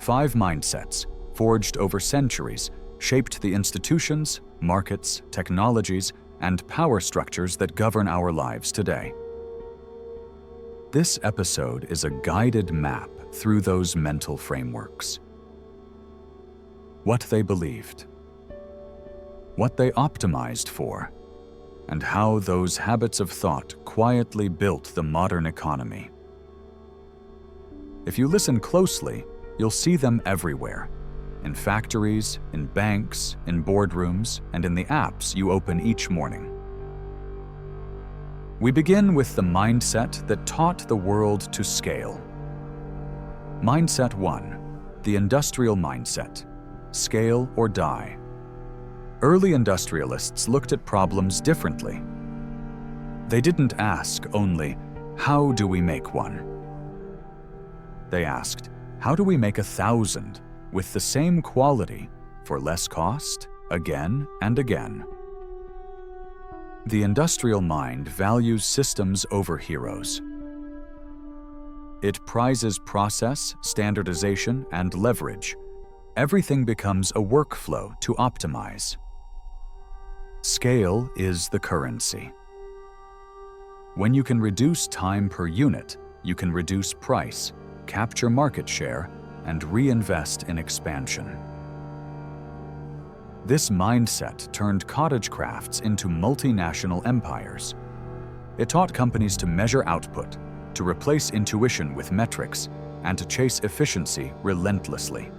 5 mindsets, forged over centuries, shaped the institutions, markets, technologies, and power structures that govern our lives today. This episode is a guided map through those mental frameworks. What they believed, what they optimized for, and how those habits of thought quietly built the modern economy. If you listen closely, you'll see them everywhere. In factories, in banks, in boardrooms, and in the apps you open each morning. We begin with the mindset that taught the world to scale. Mindset 1, the industrial mindset, scale or die. Early industrialists looked at problems differently. They didn't ask only, how do we make one? They asked, how do we make 1,000 with the same quality for less cost, again and again? The industrial mind values systems over heroes. It prizes process, standardization, and leverage. Everything becomes a workflow to optimize. Scale is the currency. When you can reduce time per unit, you can reduce price, capture market share, and reinvest in expansion. This mindset turned cottage crafts into multinational empires. It taught companies to measure output, to replace intuition with metrics, and to chase efficiency relentlessly.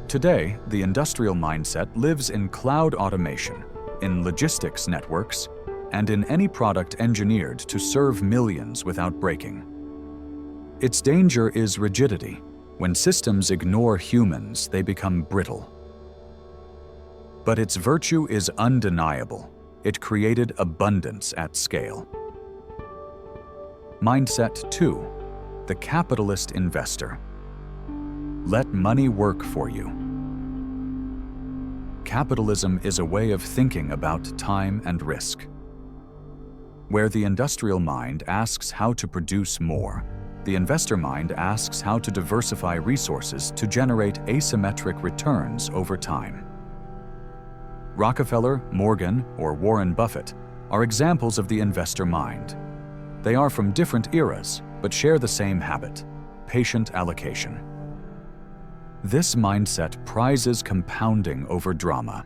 Today, the industrial mindset lives in cloud automation, in logistics networks, and in any product engineered to serve millions without breaking. Its danger is rigidity. When systems ignore humans, they become brittle. But its virtue is undeniable. It created abundance at scale. Mindset 2, the capitalist investor. Let money work for you. Capitalism is a way of thinking about time and risk. Where the industrial mind asks how to produce more, the investor mind asks how to diversify resources to generate asymmetric returns over time. Rockefeller, Morgan, or Warren Buffett are examples of the investor mind. They are from different eras, but share the same habit: patient allocation. This mindset prizes compounding over drama.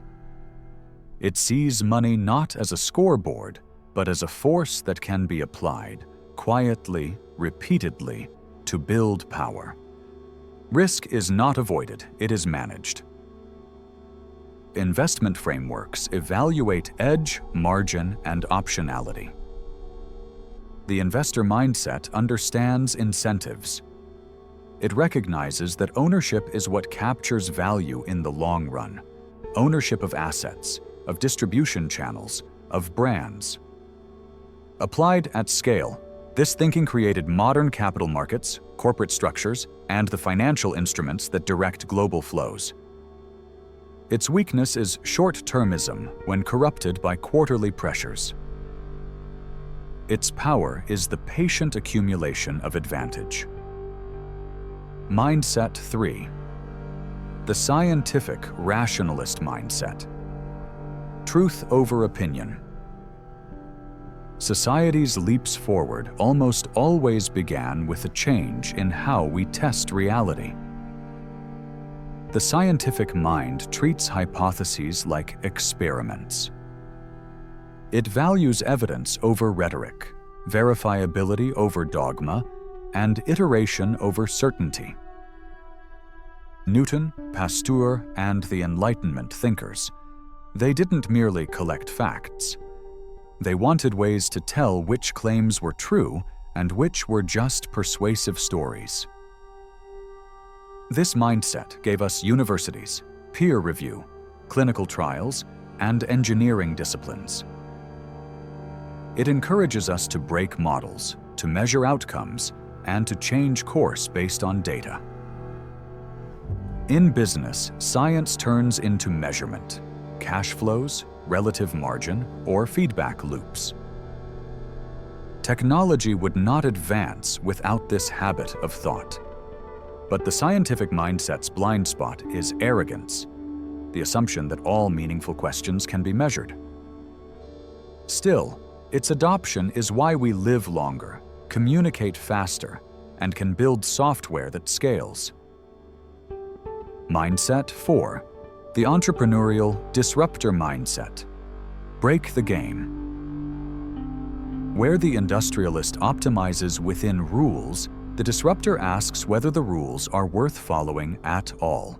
It sees money not as a scoreboard, but as a force that can be applied, quietly, repeatedly, to build power. Risk is not avoided, it is managed. Investment frameworks evaluate edge, margin, and optionality. The investor mindset understands incentives. It recognizes that ownership is what captures value in the long run. Ownership of assets, of distribution channels, of brands. Applied at scale, this thinking created modern capital markets, corporate structures, and the financial instruments that direct global flows. Its weakness is short-termism when corrupted by quarterly pressures. Its power is the patient accumulation of advantage. Mindset 3, the scientific rationalist mindset. Truth over opinion. Society's leaps forward almost always began with a change in how we test reality. The scientific mind treats hypotheses like experiments. It values evidence over rhetoric, verifiability over dogma, and iteration over certainty. Newton, Pasteur, and the Enlightenment thinkers, they didn't merely collect facts. They wanted ways to tell which claims were true and which were just persuasive stories. This mindset gave us universities, peer review, clinical trials, and engineering disciplines. It encourages us to break models, to measure outcomes, and to change course based on data. In business, science turns into measurement, cash flows, relative margin, or feedback loops. Technology would not advance without this habit of thought. But the scientific mindset's blind spot is arrogance, the assumption that all meaningful questions can be measured. Still, its adoption is why we live longer, communicate faster, and can build software that scales. Mindset 4. The entrepreneurial disruptor mindset. Break the game. Where the industrialist optimizes within rules, the disruptor asks whether the rules are worth following at all.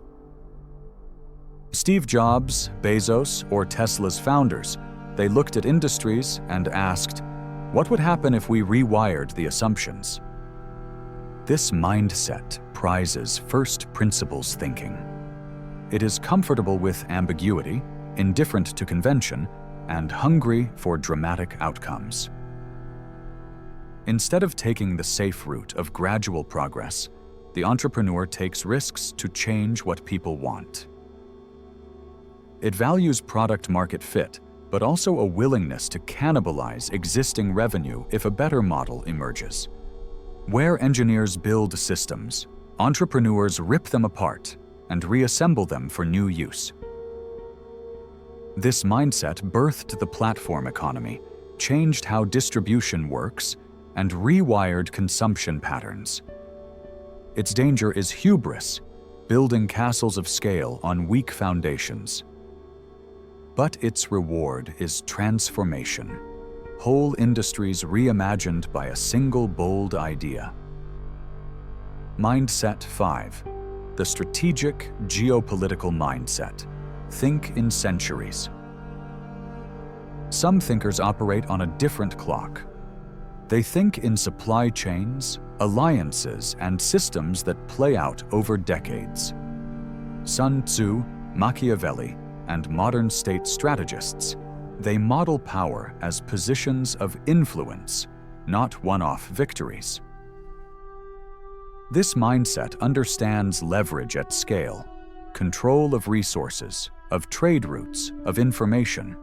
Steve Jobs, Bezos, or Tesla's founders, they looked at industries and asked, what would happen if we rewired the assumptions? This mindset prizes first principles thinking. It is comfortable with ambiguity, indifferent to convention, and hungry for dramatic outcomes. Instead of taking the safe route of gradual progress, the entrepreneur takes risks to change what people want. It values product-market fit, but also a willingness to cannibalize existing revenue if a better model emerges. Where engineers build systems, entrepreneurs rip them apart and reassemble them for new use. This mindset birthed the platform economy, changed how distribution works, and rewired consumption patterns. Its danger is hubris, building castles of scale on weak foundations. But its reward is transformation, whole industries reimagined by a single bold idea. Mindset 5. The strategic geopolitical mindset. Think in centuries. Some thinkers operate on a different clock. They think in supply chains, alliances, and systems that play out over decades. Sun Tzu, Machiavelli, and modern state strategists, they model power as positions of influence, not one-off victories. This mindset understands leverage at scale, control of resources, of trade routes, of information.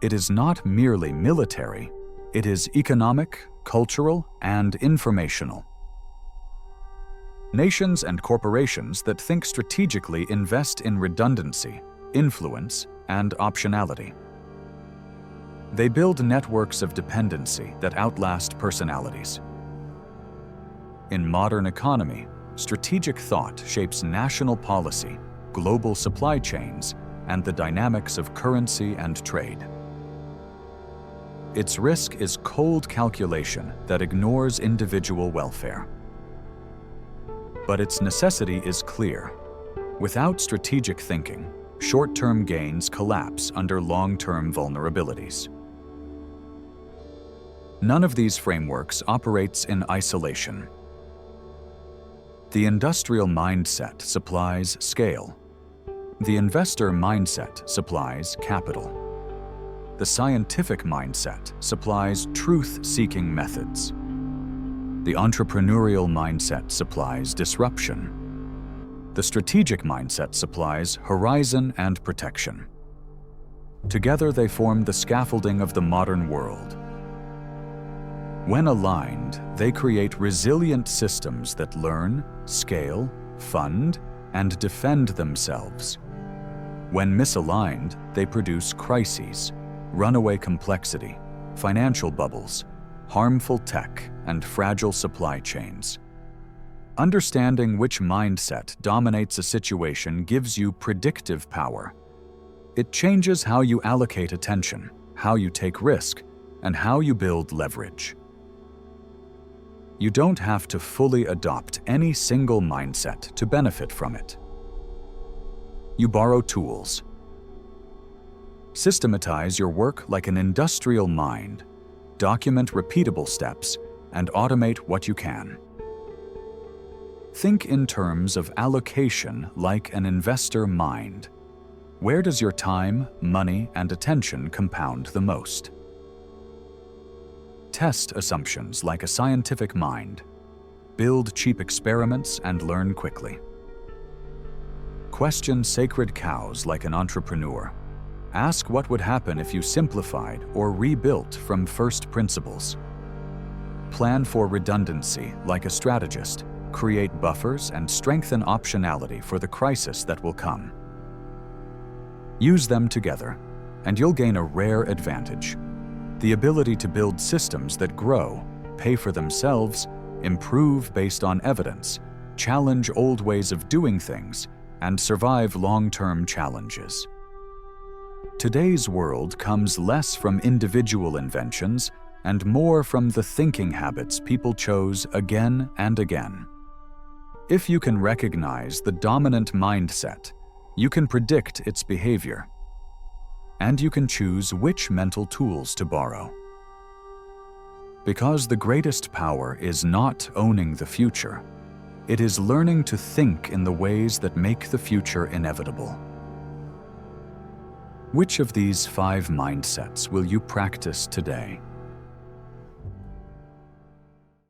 It is not merely military, it is economic, cultural, and informational. Nations and corporations that think strategically invest in redundancy, influence, and optionality. They build networks of dependency that outlast personalities. In modern economy, strategic thought shapes national policy, global supply chains, and the dynamics of currency and trade. Its risk is cold calculation that ignores individual welfare. But its necessity is clear. Without strategic thinking, short-term gains collapse under long-term vulnerabilities. None of these frameworks operates in isolation. The industrial mindset supplies scale. The investor mindset supplies capital. The scientific mindset supplies truth-seeking methods. The entrepreneurial mindset supplies disruption. The strategic mindset supplies horizon and protection. Together they form the scaffolding of the modern world. When aligned, they create resilient systems that learn, scale, fund, and defend themselves. When misaligned, they produce crises, runaway complexity, financial bubbles, harmful tech, and fragile supply chains. Understanding which mindset dominates a situation gives you predictive power. It changes how you allocate attention, how you take risk, and how you build leverage. You don't have to fully adopt any single mindset to benefit from it. You borrow tools. Systematize your work like an industrial mind. Document repeatable steps and automate what you can. Think in terms of allocation like an investor mind. Where does your time, money, and attention compound the most? Test assumptions like a scientific mind. Build cheap experiments and learn quickly. Question sacred cows like an entrepreneur. Ask what would happen if you simplified or rebuilt from first principles. Plan for redundancy like a strategist. create buffers and strengthen optionality for the crisis that will come. Use them together, and you'll gain a rare advantage: the ability to build systems that grow, pay for themselves, improve based on evidence, challenge old ways of doing things, and survive long-term challenges. Today's world comes less from individual inventions and more from the thinking habits people chose again and again. If you can recognize the dominant mindset, you can predict its behavior, and you can choose which mental tools to borrow. Because the greatest power is not owning the future, it is learning to think in the ways that make the future inevitable. Which of these 5 mindsets will you practice today?